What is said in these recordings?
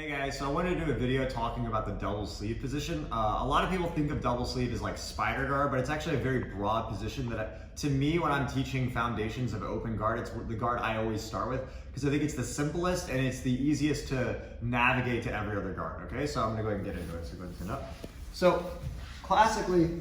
Hey guys, so I wanted to do a video talking about the double sleeve position. A lot of people think of double sleeve as like spider guard, but it's actually a very broad position that to me, when I'm teaching foundations of open guard, it's the guard I always start with because I think it's the simplest and it's the easiest to navigate to every other guard, okay? So I'm gonna go ahead and get into it, so go ahead and stand up. So classically,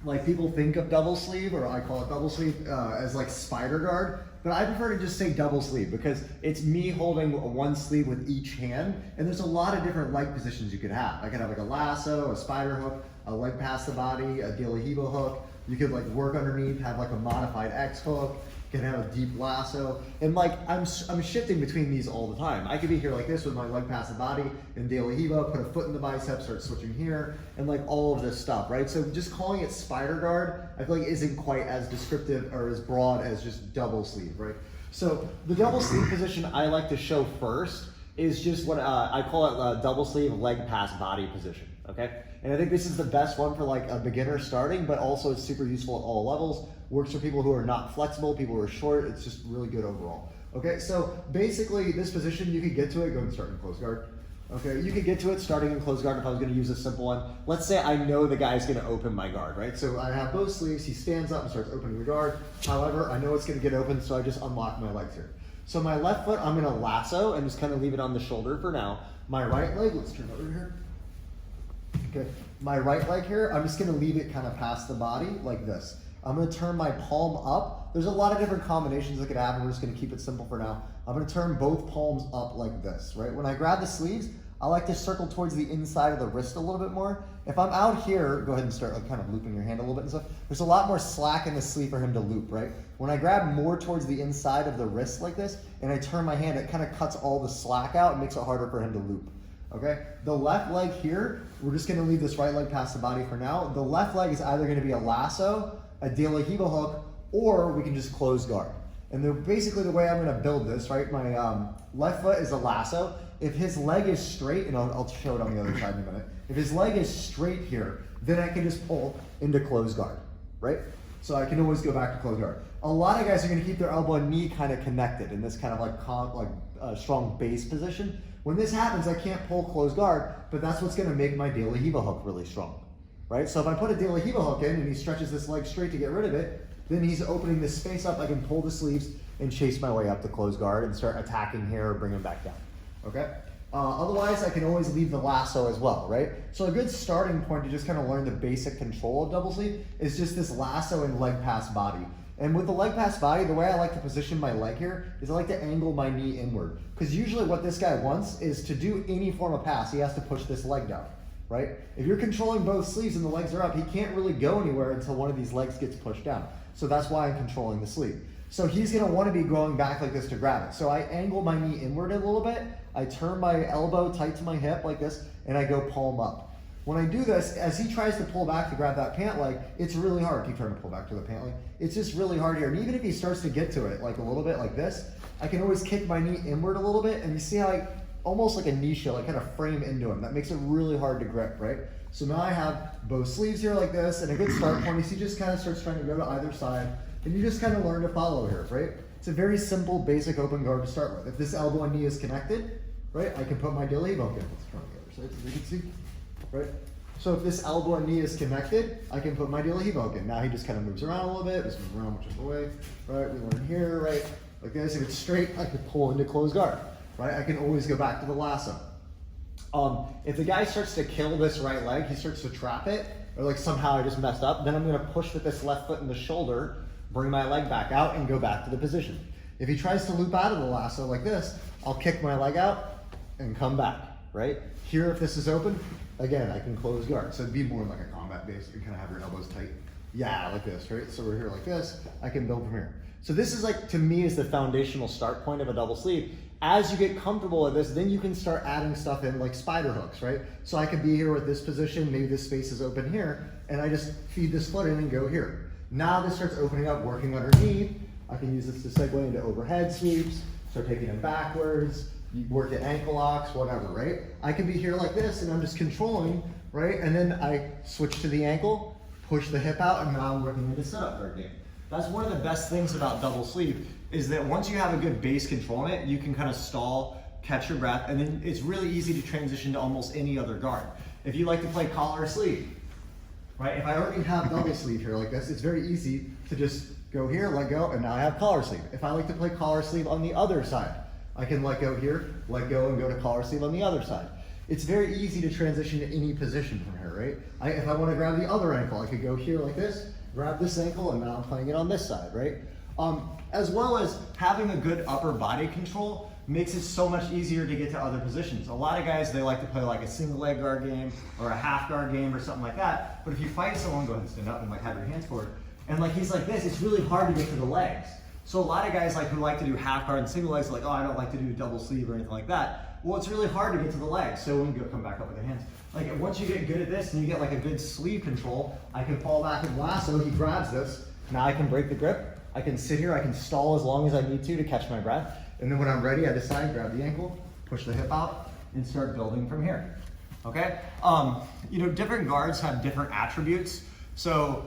like people think of double sleeve, or I call it double sleeve, as like spider guard, but I prefer to just say double sleeve because it's me holding one sleeve with each hand, and there's a lot of different leg positions you could have. I could have like a lasso, a spider hook, a leg past the body, a de la Hibo hook. You could like work underneath, have like a modified X hook, you can have a deep lasso, and like I'm shifting between these all the time. I could be here like this with my leg past the body and de la Hibo, put a foot in the bicep, start switching here, and like all of this stuff, right? So just calling it spider guard, I feel like isn't quite as descriptive or as broad as just double sleeve, right? So the double sleeve position I like to show first is just what I call it double sleeve leg past body position, okay? And I think this is the best one for like a beginner starting, but also it's super useful at all levels. Works for people who are not flexible, people who are short. It's just really good overall. Okay, so basically this position, you could get to it, go ahead and start in close guard. Okay, you could get to it starting in close guard if I was gonna use a simple one. Let's say I know the guy's gonna open my guard, right? So I have both sleeves, he stands up and starts opening the guard. However, I know it's gonna get open, so I just unlock my legs here. So my left foot, I'm gonna lasso and just kind of leave it on the shoulder for now. My right leg, let's turn over here. Okay, my right leg here, I'm just gonna leave it kind of past the body like this. I'm gonna turn my palm up. There's a lot of different combinations that could happen. We're just gonna keep it simple for now. I'm gonna turn both palms up like this, right? When I grab the sleeves, I like to circle towards the inside of the wrist a little bit more. If I'm out here, go ahead and start like kind of looping your hand a little bit and stuff. There's a lot more slack in the sleeve for him to loop, right? When I grab more towards the inside of the wrist like this, and I turn my hand, it kind of cuts all the slack out and makes it harder for him to loop. Okay, the left leg here, we're just gonna leave this right leg past the body for now. The left leg is either gonna be a lasso, a de la Hibo hook, or we can just close guard. And basically the way I'm gonna build this, right, my left foot is a lasso. If his leg is straight, and I'll show it on the other side in a minute. If his leg is straight here, then I can just pull into close guard, right? So I can always go back to close guard. A lot of guys are gonna keep their elbow and knee kind of connected in this kind of like strong base position. When this happens, I can't pull close guard, but that's what's gonna make my de la Hibo hook really strong, right? So if I put a de la Hibo hook in and he stretches this leg straight to get rid of it, then he's opening this space up. I can pull the sleeves and chase my way up to close guard and start attacking here or bring him back down, okay? Otherwise, I can always leave the lasso as well, right? So a good starting point to just kind of learn the basic control of double sleeve is just this lasso and leg past body. And with the leg past body, the way I like to position my leg here is I like to angle my knee inward. Because usually what this guy wants is to do any form of pass, he has to push this leg down, right? If you're controlling both sleeves and the legs are up, he can't really go anywhere until one of these legs gets pushed down. So that's why I'm controlling the sleeve. So he's gonna wanna be going back like this to grab it. So I angle my knee inward a little bit, I turn my elbow tight to my hip like this, and I go palm up. When I do this, as he tries to pull back to grab that pant leg, it's really hard. Keep trying to pull back to the pant leg. It's just really hard here. And even if he starts to get to it like a little bit like this, I can always kick my knee inward a little bit, and you see how I, almost like a knee shield, I kind of frame into him. That makes it really hard to grip, right? So now I have both sleeves here like this, and a good start point is he just kind of starts trying to go to either side, and you just kind of learn to follow here, right? It's a very simple, basic open guard to start with. If this elbow and knee is connected, right, I can put my de la Hibo in. Let's try on the other side so you can see, right? So if this elbow and knee is connected, I can put my de la Hibo in. Now he just kind of moves around a little bit, just moves around whichever way, right? We learn here, right? Like this, if it's straight, I could pull into close guard, right? I can always go back to the lasso. If the guy starts to kill this right leg, he starts to trap it, or like somehow I just messed up, then I'm gonna push with this left foot in the shoulder, bring my leg back out and go back to the position. If he tries to loop out of the lasso like this, I'll kick my leg out and come back, right? Here, if this is open, again, I can close guard. So it'd be more like a combat base. You kind of have your elbows tight. Yeah, like this, right? So we're here like this. I can build from here. So this is like, to me, is the foundational start point of a double sleeve. As you get comfortable with this, then you can start adding stuff in like spider hooks, right? So I could be here with this position, maybe this space is open here, and I just feed this foot in and go here. Now this starts opening up, working underneath. I can use this to segue into overhead sweeps, start taking them backwards, you work at ankle locks, whatever, right? I can be here like this and I'm just controlling, right? And then I switch to the ankle, push the hip out, and now I'm working into setup guard game. That's one of the best things about double sleeve is that once you have a good base control in it, you can kind of stall catch your breath, and then it's really easy to transition to almost any other guard. If you like to play collar or sleeve, right? If I already have double sleeve here like this, it's very easy to just go here, let go, and now I have collar sleeve. If I like to play collar sleeve on the other side, I can let go here, let go, and go to collar sleeve on the other side. It's very easy to transition to any position from here, right? If I want to grab the other ankle, I could go here like this, grab this ankle, and now I'm playing it on this side, right? As well as having a good upper body control makes it so much easier to get to other positions. A lot of guys, they like to play like a single leg guard game or a half guard game or something like that. But if you fight someone, go ahead and stand up and like have your hands forward. And like he's like this, it's really hard to get to the legs. So a lot of guys like who like to do half guard and single legs, like, oh, I don't like to do double sleeve or anything like that. Well, it's really hard to get to the legs. So when you come back up with your hands, like once you get good at this and you get like a good sleeve control, I can fall back and lasso, he grabs this. Now I can break the grip. I can sit here, I can stall as long as I need to catch my breath. And then when I'm ready, I decide, grab the ankle, push the hip out, and start building from here, okay? You know, different guards have different attributes. So,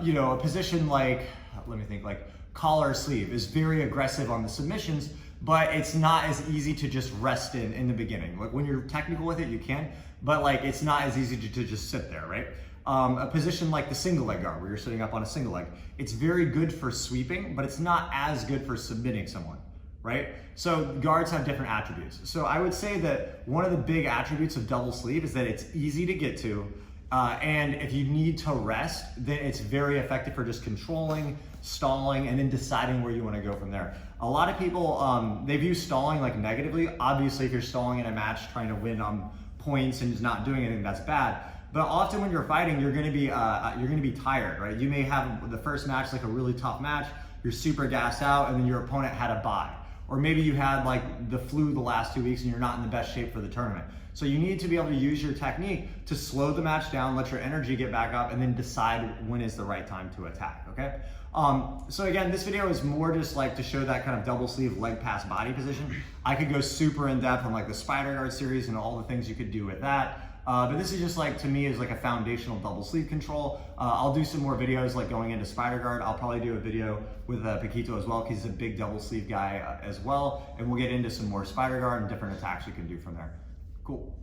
you know, a position like, let me think, like collar or sleeve is very aggressive on the submissions, but it's not as easy to just rest in the beginning. Like when you're technical with it, you can, but like it's not as easy to just sit there, right? A position like the single leg guard where you're sitting up on a single leg, it's very good for sweeping, but it's not as good for submitting someone, right? So guards have different attributes. So I would say that one of the big attributes of double sleeve is that it's easy to get to, and if you need to rest, then it's very effective for just controlling, stalling, and then deciding where you want to go from there. A lot of people, they view stalling like negatively. Obviously, if you're stalling in a match trying to win points and just not doing anything, that's bad. But often when you're fighting, you're gonna be tired, right? You may have the first match like a really tough match, you're super gassed out, and then your opponent had a bye. Or maybe you had like the flu the last 2 weeks and you're not in the best shape for the tournament. So you need to be able to use your technique to slow the match down, let your energy get back up, and then decide when is the right time to attack, okay? So again, this video is more just like to show that kind of double sleeve leg pass body position. I could go super in depth on like the spider guard series and all the things you could do with that. But this is just like, to me, is like a foundational double sleeve control. I'll do some more videos like going into spider guard. I'll probably do a video with Paquito as well, because he's a big double sleeve guy as well. And we'll get into some more spider guard and different attacks you can do from there. Cool.